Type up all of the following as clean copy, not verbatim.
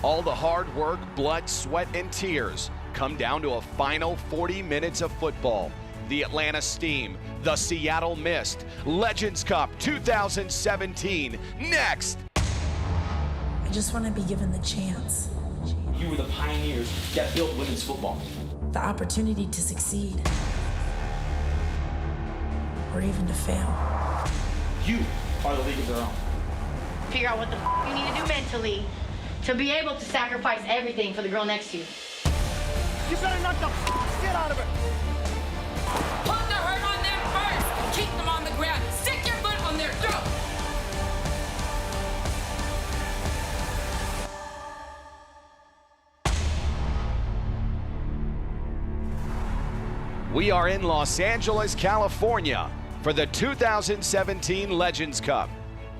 All the hard work, blood, sweat, and tears come down to a final 40 minutes of football. The Atlanta Steam, the Seattle Mist, Legends Cup 2017, next! I just want to be given the chance. You were the pioneers that built women's football. The opportunity to succeed. Or even to fail. You are the league of their own. Figure out what the you need to do mentally to be able to sacrifice everything for the girl next to you. You better knock the shit out of it. Put the hurt on them first. Keep them on the ground. Stick your foot on their throat. We are in Los Angeles, California for the 2017 Legends Cup.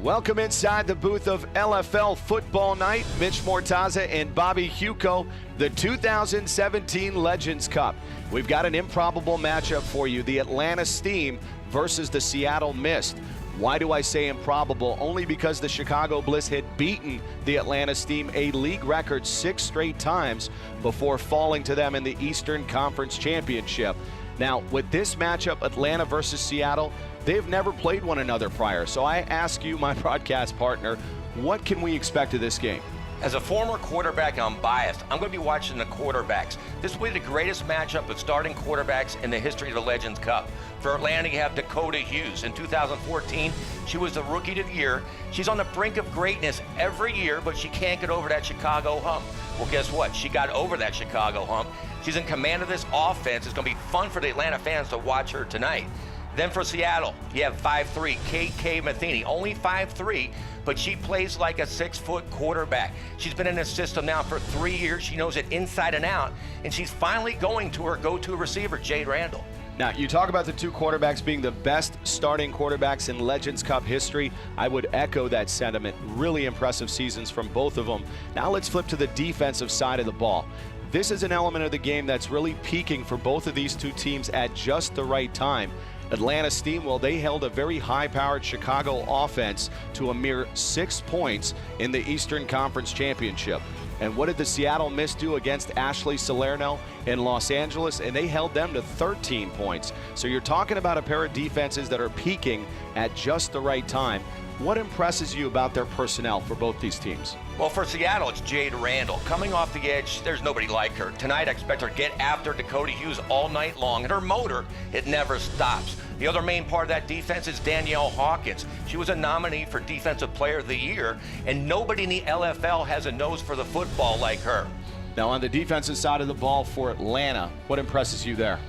Welcome inside the booth of LFL Football Night. Mitch Mortaza and Bobby Huco, the 2017 Legends Cup. We've got an improbable matchup for you, the Atlanta Steam versus the Seattle Mist. Why do I say improbable? Only because the Chicago Bliss had beaten the Atlanta Steam a league record 6 straight times before falling to them in the Eastern Conference Championship. Now, with this matchup, Atlanta versus Seattle, they've never played one another prior. So I ask you, my broadcast partner, what can we expect of this game? As a former quarterback, I'm biased. I'm going to be watching the quarterbacks. This will be the greatest matchup of starting quarterbacks in the history of the Legends Cup. For Atlanta, you have Dakota Hughes. In 2014, she was the Rookie of the Year. She's on the brink of greatness every year, but she can't get over that Chicago hump. Well, guess what? She got over that Chicago hump. She's in command of this offense. It's going to be fun for the Atlanta fans to watch her tonight. Then for Seattle, you have 5'3", KK Matheny, only 5'3", but she plays like a 6-foot quarterback. She's been in this system now for 3 years. She knows it inside and out, and she's finally going to her go-to receiver, Jade Randall. Now, you talk about the two quarterbacks being the best starting quarterbacks in Legends Cup history. I would echo that sentiment. Really impressive seasons from both of them. Now let's flip to the defensive side of the ball. This is an element of the game that's really peaking for both of these two teams at just the right time. Atlanta Steam, well, they held a very high-powered Chicago offense to a mere 6 points in the Eastern Conference Championship. And what did the Seattle Mist do against Ashley Salerno in Los Angeles? And they held them to 13 points. So you're talking about a pair of defenses that are peaking at just the right time. What impresses you about their personnel for both these teams? Well, for Seattle, it's Jade Randall. Coming off the edge, there's nobody like her. Tonight, I expect her to get after Dakota Hughes all night long. And her motor, it never stops. The other main part of that defense is Danielle Hawkins. She was a nominee for Defensive Player of the Year, and nobody in the LFL has a nose for the football like her. Now, on the defensive side of the ball for Atlanta, what impresses you there?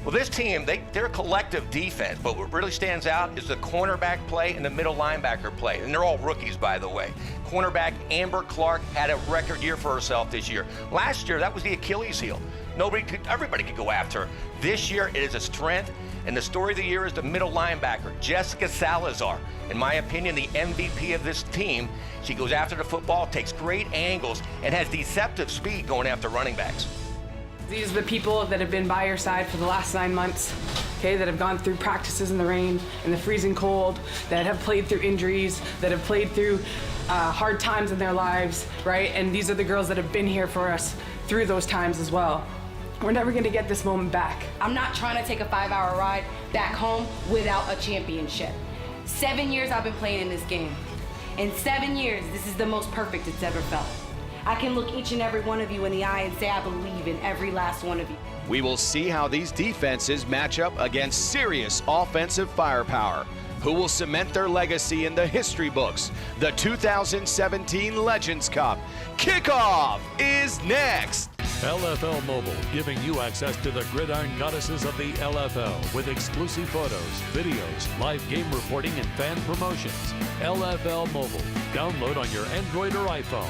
Well, this team, they're a collective defense, but what really stands out is the cornerback play and the middle linebacker play. And they're all rookies, by the way. Cornerback Amber Clark had a record year for herself this year. Last year, that was the Achilles heel. Everybody could go after her. This year, it is a strength, and the story of the year is the middle linebacker, Jessica Salazar. In my opinion, the MVP of this team. She goes after the football, takes great angles, and has deceptive speed going after running backs. These are the people that have been by your side for the last 9 months, okay, that have gone through practices in the rain, in the freezing cold, that have played through injuries, that have played through hard times in their lives, right? And these are the girls that have been here for us through those times as well. We're never gonna get this moment back. I'm not trying to take a 5-hour ride back home without a championship. 7 years I've been playing in this game. In 7 years, this is the most perfect it's ever felt. I can look each and every one of you in the eye and say I believe in every last one of you. We will see how these defenses match up against serious offensive firepower. Who will cement their legacy in the history books? The 2017 Legends Cup. Kickoff is next. LFL Mobile, giving you access to the gridiron goddesses of the LFL with exclusive photos, videos, live game reporting, and fan promotions. LFL Mobile. Download on your Android or iPhone.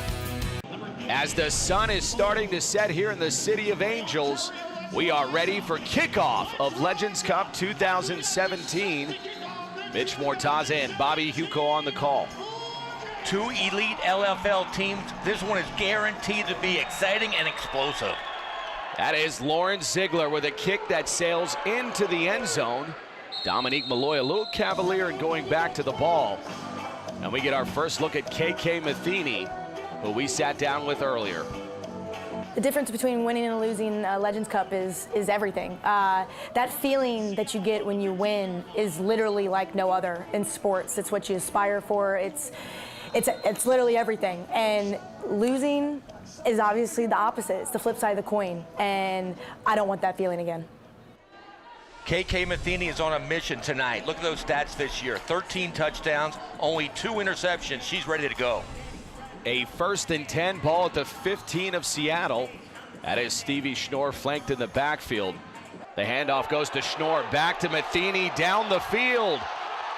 As the sun is starting to set here in the City of Angels, we are ready for kickoff of Legends Cup 2017. Mitch Mortaza and Bobby Huco on the call. Two elite LFL teams. This one is guaranteed to be exciting and explosive. That is Lauren Ziegler with a kick that sails into the end zone. Dominique Malloy a little cavalier in going back to the ball. And we get our first look at KK Matheny. who we sat down with earlier. The difference between winning and losing Legends Cup is everything. That feeling that you get when you win is literally like no other in sports. It's what you aspire for. It's literally everything. And losing is obviously the opposite. It's the flip side of the coin. And I don't want that feeling again. KK Matheny is on a mission tonight. Look at those stats this year. 13 touchdowns, only 2 interceptions. She's ready to go. A 1st and 10 ball at the 15 of Seattle. That is Stevie Schnorr flanked in the backfield. The handoff goes to Schnorr, back to Matheny, down the field,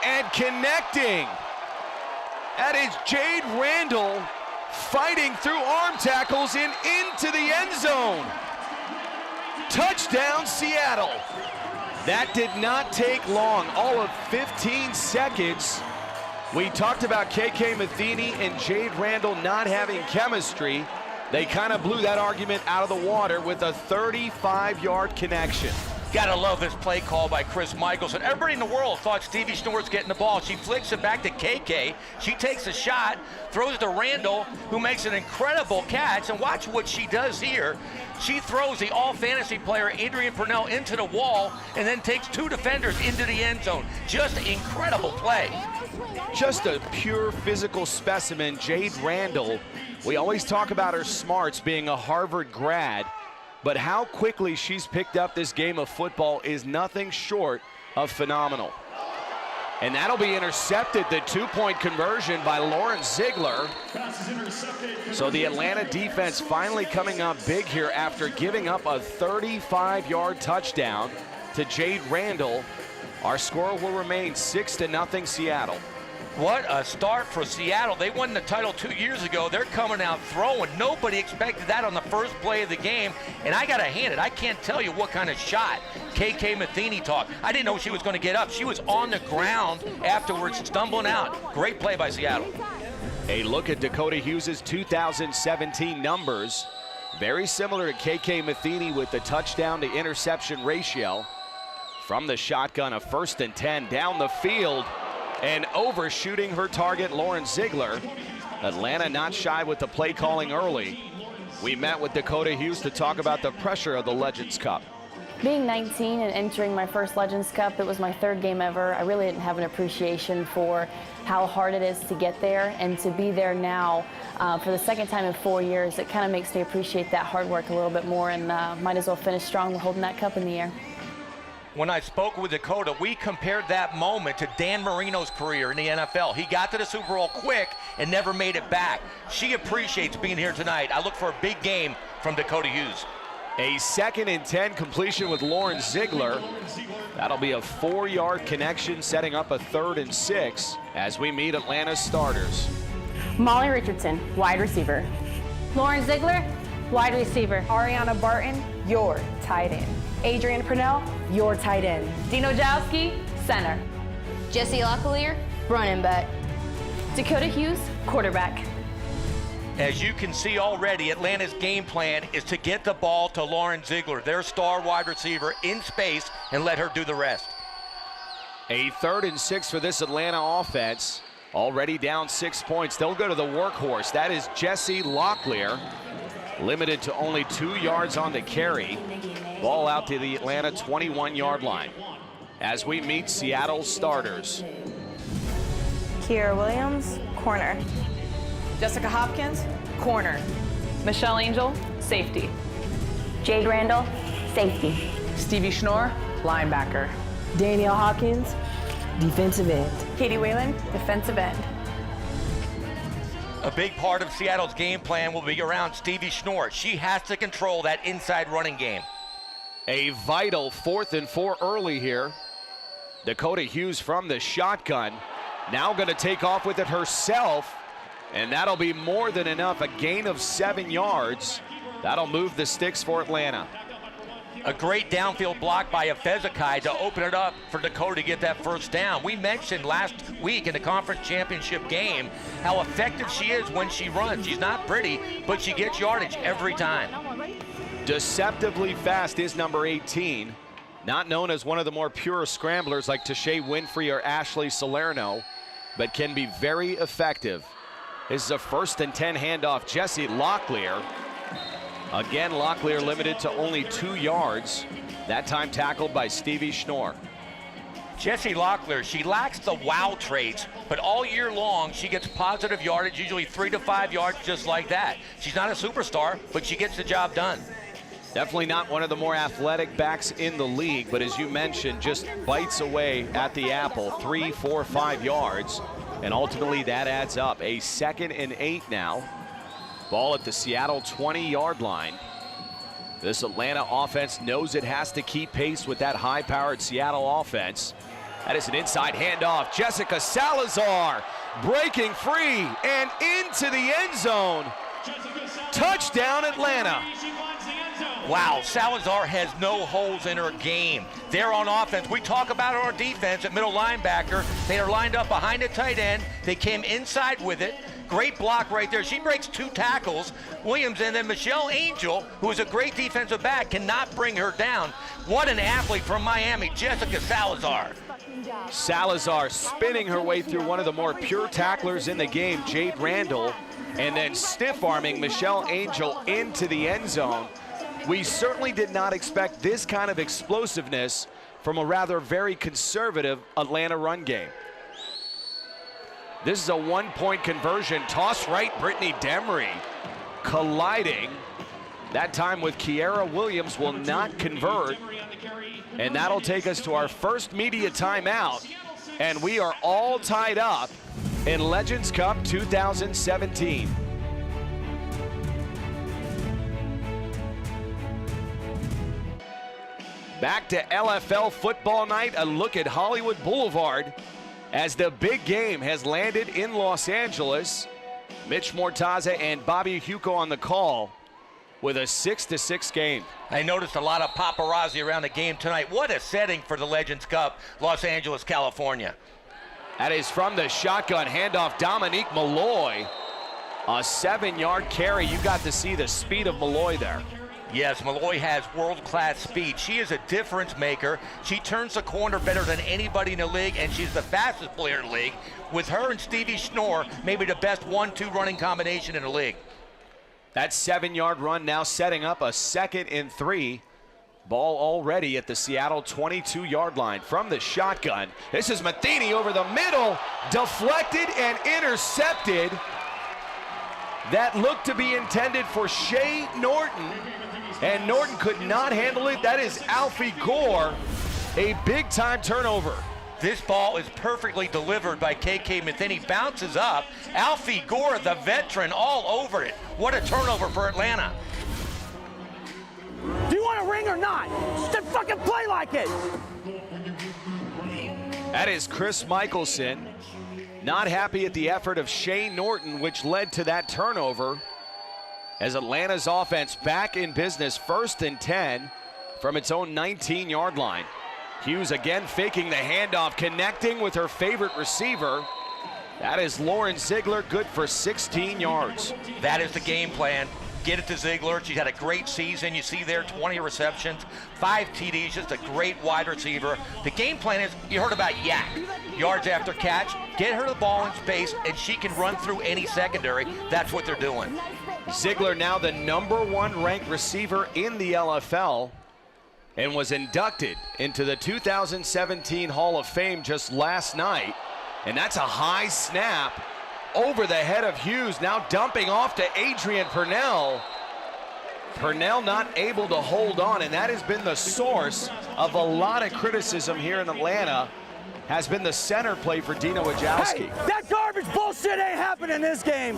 and connecting. That is Jade Randall fighting through arm tackles and into the end zone. Touchdown, Seattle. That did not take long, all of 15 seconds. We talked about KK Matheny and Jade Randall not having chemistry. They kind of blew that argument out of the water with a 35-yard connection. Gotta love this play call by Chris Michelson. Everybody in the world thought Stevie Schnorr's getting the ball. She flicks it back to KK. She takes a shot, throws it to Randall, who makes an incredible catch. And watch what she does here. She throws the all-fantasy player Adrian Purnell into the wall and then takes 2 defenders into the end zone. Just incredible play. Just a pure physical specimen, Jade Randall. We always talk about her smarts, being a Harvard grad, but how quickly she's picked up this game of football is nothing short of phenomenal. And that'll be intercepted, the 2-point conversion by Lauren Ziegler. So the Atlanta defense finally coming up big here after giving up a 35-yard touchdown to Jade Randall. Our score will remain 6-0 Seattle. What a start for Seattle. They won the title 2 years ago. They're coming out throwing. Nobody expected that on the first play of the game. And I got to hand it, I can't tell you what kind of shot KK Matheny took. I didn't know she was going to get up. She was on the ground afterwards, stumbling out. Great play by Seattle. A look at Dakota Hughes' 2017 numbers. Very similar to KK Matheny with the touchdown to interception ratio. From the shotgun, a 1st and 10 down the field. And overshooting her target, Lauren Ziegler. Atlanta not shy with the play calling early. We met with Dakota Hughes to talk about the pressure of the Legends Cup. Being 19 and entering my first Legends Cup, it was my 3rd game ever. I really didn't have an appreciation for how hard it is to get there, and to be there now for the 2nd time in 4 years, it kind of makes me appreciate that hard work a little bit more, and might as well finish strong holding that cup in the air. When I spoke with Dakota, we compared that moment to Dan Marino's career in the NFL. He got to the Super Bowl quick and never made it back. She appreciates being here tonight. I look for a big game from Dakota Hughes. A 2nd and 10 completion with Lauren Ziegler. That'll be a 4-yard connection, setting up a 3rd and 6 as we meet Atlanta's starters. Molly Richardson, wide receiver. Lauren Ziegler, wide receiver. Ariana Barton, your tight end. Adrian Purnell, your tight end. Dino Jowski, center. Jesse Locklear, running back. Dakota Hughes, quarterback. As you can see already, Atlanta's game plan is to get the ball to Lauren Ziegler, their star wide receiver, in space and let her do the rest. A 3rd and 6 for this Atlanta offense. Already down 6 points. They'll go to the workhorse. That is Jesse Locklear. Limited to only 2 yards on the carry. Ball out to the Atlanta 21-yard line. As we meet Seattle's starters. Kiera Williams, corner. Jessica Hopkins, corner. Michelle Angel, safety. Jade Randall, safety. Stevie Schnorr, linebacker. Danielle Hawkins, defensive end. Katie Whalen, defensive end. A big part of Seattle's game plan will be around Stevie Schnorr. She has to control that inside running game. A vital 4th and 4 early here. Dakota Hughes from the shotgun. Now going to take off with it herself. And that'll be more than enough. A gain of 7 yards. That'll move the sticks for Atlanta. A great downfield block by Efezekai to open it up for Dakota to get that 1st down. We mentioned last week in the conference championship game how effective she is when she runs. She's not pretty, but she gets yardage every time. Deceptively fast is number 18. Not known as one of the more pure scramblers like Tashay Winfrey or Ashley Salerno, but can be very effective. This is a 1st and 10 handoff. Jesse Locklear. Again, Locklear limited to only 2 yards. That time tackled by Stevie Schnorr. Jesse Locklear, she lacks the wow traits, but all year long she gets positive yardage, usually 3 to 5 yards, just like that. She's not a superstar, but she gets the job done. Definitely not one of the more athletic backs in the league, but as you mentioned, just bites away at the apple, 3, 4, 5 yards, and ultimately that adds up. A 2nd and 8 now. Ball at the Seattle 20-yard line. This Atlanta offense knows it has to keep pace with that high-powered Seattle offense. That is an inside handoff. Jessica Salazar breaking free and into the end zone. Touchdown, Atlanta. Wow, Salazar has no holes in her game. They're on offense. We talk about our defense at middle linebacker. They are lined up behind the tight end. They came inside with it. Great block right there. She breaks 2 tackles. Williams, and then Michelle Angel, who is a great defensive back, cannot bring her down. What an athlete from Miami, Jessica Salazar. Salazar spinning her way through one of the more pure tacklers in the game, Jade Randall, and then stiff-arming Michelle Angel into the end zone. We certainly did not expect this kind of explosiveness from a rather very conservative Atlanta run game. This is a 1-point conversion. Toss right, Brittany Demery colliding. That time with Kiera Williams will not convert. And that'll take us to our first media timeout. And we are all tied up in Legends Cup 2017. Back to LFL football night, a look at Hollywood Boulevard as the big game has landed in Los Angeles. Mitch Mortaza and Bobby Huco on the call with a 6-6 game. I noticed a lot of paparazzi around the game tonight. What a setting for the Legends Cup, Los Angeles, California. That is from the shotgun handoff, Dominique Malloy. A 7-yard carry. You got to see the speed of Malloy there. Yes, Malloy has world-class speed. She is a difference maker. She turns the corner better than anybody in the league, and she's the fastest player in the league. With her and Stevie Schnorr, maybe the best 1-2 running combination in the league. That 7-yard run now setting up a 2nd and 3. Ball already at the Seattle 22-yard line from the shotgun. This is Matheny over the middle, deflected and intercepted. That looked to be intended for Shay Norton, and Norton could not handle it. That is Alfie Gore, a big-time turnover. This ball is perfectly delivered by KK Matheny. Bounces up. Alfie Gore, the veteran, all over it. What a turnover for Atlanta. Do you want a ring or not? Just fucking play like it. That is Chris Michelson. Not happy at the effort of Shay Norton, which led to that turnover. As Atlanta's offense back in business, 1st and 10 from its own 19-yard line. Hughes again faking the handoff, connecting with her favorite receiver. That is Lauren Ziegler, good for 16 yards. That is the game plan. Get it to Ziegler. She's had a great season. You see there, 20 receptions, 5 TDs, just a great wide receiver. The game plan is, you heard about Yak, yards after catch. Get her the ball in space, and she can run through any secondary. That's what they're doing. Ziegler now the #1 ranked receiver in the LFL and was inducted into the 2017 Hall of Fame just last night. And that's a high snap over the head of Hughes, now dumping off to Adrian Purnell. Purnell not able to hold on, and that has been the source of a lot of criticism here in Atlanta, has been the center play for Dina Wojcicki. Hey, that garbage bullshit ain't happening in this game.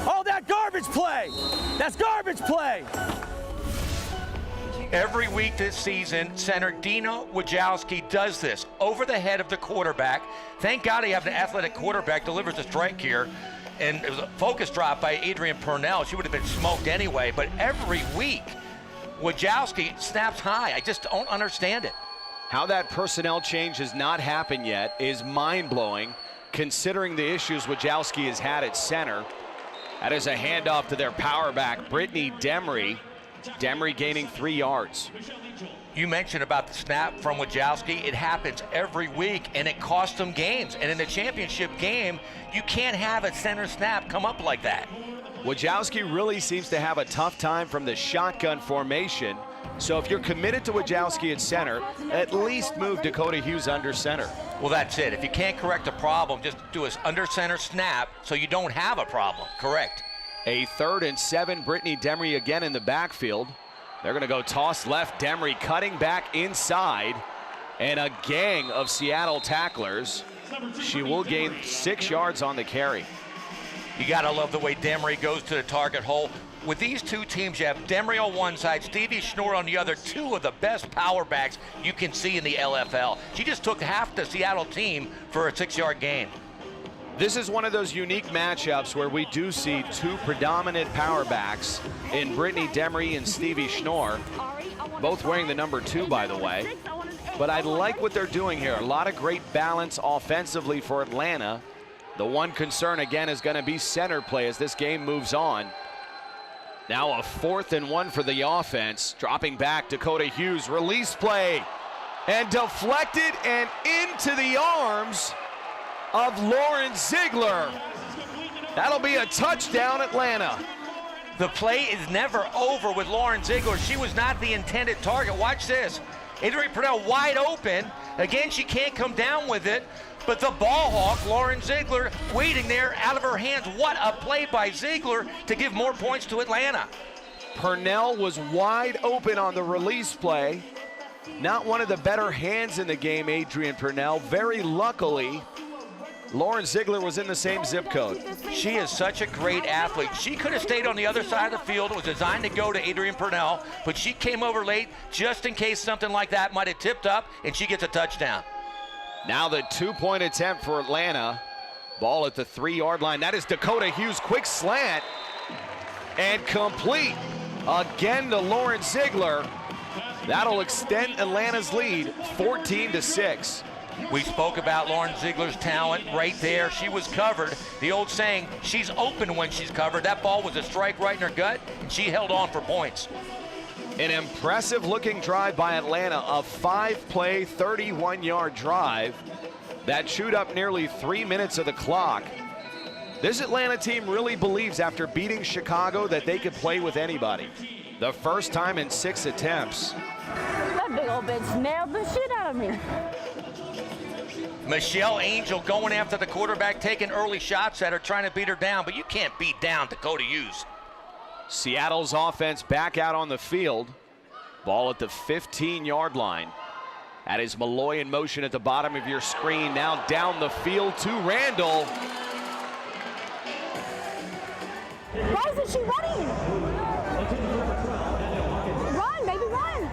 Oh, that garbage play. That's garbage play. Every week this season, center Dina Wojcicki does this over the head of the quarterback. Thank God they have an athletic quarterback, delivers a strike here. And it was a focus drop by Adrian Purnell. She would have been smoked anyway. But every week, Wojcicki snaps high. I just don't understand it. How that personnel change has not happened yet is mind-blowing, considering the issues Wojcicki has had at center. That is a handoff to their power back, Brittany Demery. Demery gaining 3 yards. You mentioned about the snap from Wojciechowski. It happens every week, and it costs them games. And in the championship game, you can't have a center snap come up like that. Wojciechowski really seems to have a tough time from the shotgun formation. So if you're committed to Wojciechowski at center, at least move Dakota Hughes under center. Well, that's it. If you can't correct a problem, just do an under center snap so you don't have a problem. Correct. A 3rd and 7, Brittany Demery again in the backfield. They're going to go toss left, Demery cutting back inside, and a gang of Seattle tacklers. She will gain 6 yards on the carry. You got to love the way Demery goes to the target hole. With these two teams, you have Demery on one side, Stevie Schnorr on the other, 2 of the best power backs you can see in the LFL. She just took half the Seattle team for a 6-yard gain. This is one of those unique matchups where we do see 2 predominant power backs in Brittany Demery and Stevie Schnorr, both wearing the number 2, by the way. But I like what they're doing here. A lot of great balance offensively for Atlanta. The one concern, again, is going to be center play as this game moves on. Now a 4th and 1 for the offense. Dropping back, Dakota Hughes, release play, and deflected and into the arms of Lauren Ziegler. That'll be a touchdown, Atlanta. The play is never over with Lauren Ziegler. She was not the intended target. Watch this. Adrienne Purnell wide open. Again, she can't come down with it. But the ball hawk, Lauren Ziegler, waiting there out of her hands. What a play by Ziegler to give more points to Atlanta. Purnell was wide open on the release play. Not one of the better hands in the game, Adrienne Purnell. Very luckily, Lauren Ziegler was in the same zip code. She is such a great athlete. She could have stayed on the other side of the field. It was designed to go to Adrienne Purnell, but she came over late just in case something like that might have tipped up, and she gets a touchdown. Now the 2-point attempt for Atlanta. Ball at the 3-yard line. That is Dakota Hughes, quick slant, and complete. Again to Lauren Ziegler. That'll extend Atlanta's lead 14-6. We spoke about Lauren Ziegler's talent right there. She was covered. The old saying, she's open when she's covered. That ball was a strike right in her gut, and she held on for points. An impressive looking drive by Atlanta, a 5-play, 31-yard drive that chewed up nearly 3 minutes of the clock. This Atlanta team really believes after beating Chicago that they could play with anybody. The first time in 6 attempts. That big old bitch nailed the shit out of me. Michelle Angel going after the quarterback, taking early shots at her, trying to beat her down, but you can't beat down Dakota Hughes. Seattle's offense back out on the field. Ball at the 15-yard line. That is Malloy in motion at the bottom of your screen. Now down the field to Randall. Why isn't she running? Run, baby, run.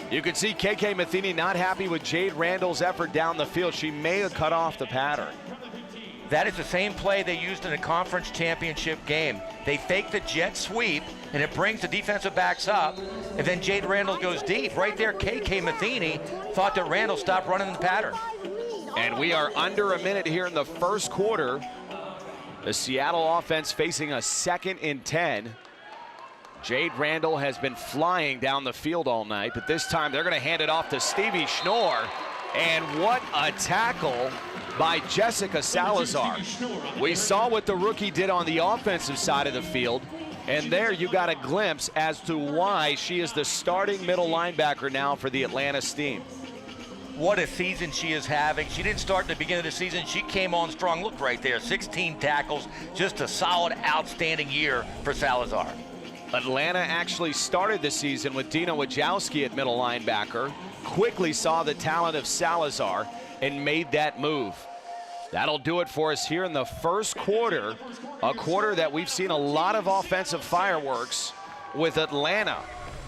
You can see KK Matheny not happy with Jade Randall's effort down the field. She may have cut off the pattern. That is the same play they used in a conference championship game. They fake the jet sweep, and it brings the defensive backs up, and then Jade Randall goes deep. Right there, KK Matheny thought that Randall stopped running the pattern. And we are under a minute here in the first quarter. The Seattle offense facing a 2nd and 10. Jade Randall has been flying down the field all night, but this time they're going to hand it off to Stevie Schnorr. And what a tackle by Jessica Salazar. We saw what the rookie did on the offensive side of the field, and there you got a glimpse as to why she is the starting middle linebacker now for the Atlanta Steam. What a season she is having. She didn't start at the beginning of the season. She came on strong. Look right there, 16 tackles. Just a solid, outstanding year for Salazar. Atlanta actually started the season with Dina Wojciechowski at middle linebacker, quickly saw the talent of Salazar and made that move. That'll do it for us here in the first quarter, a quarter that we've seen a lot of offensive fireworks, with Atlanta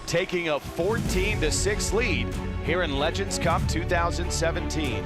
taking a 14-6 lead here in Legends Cup 2017.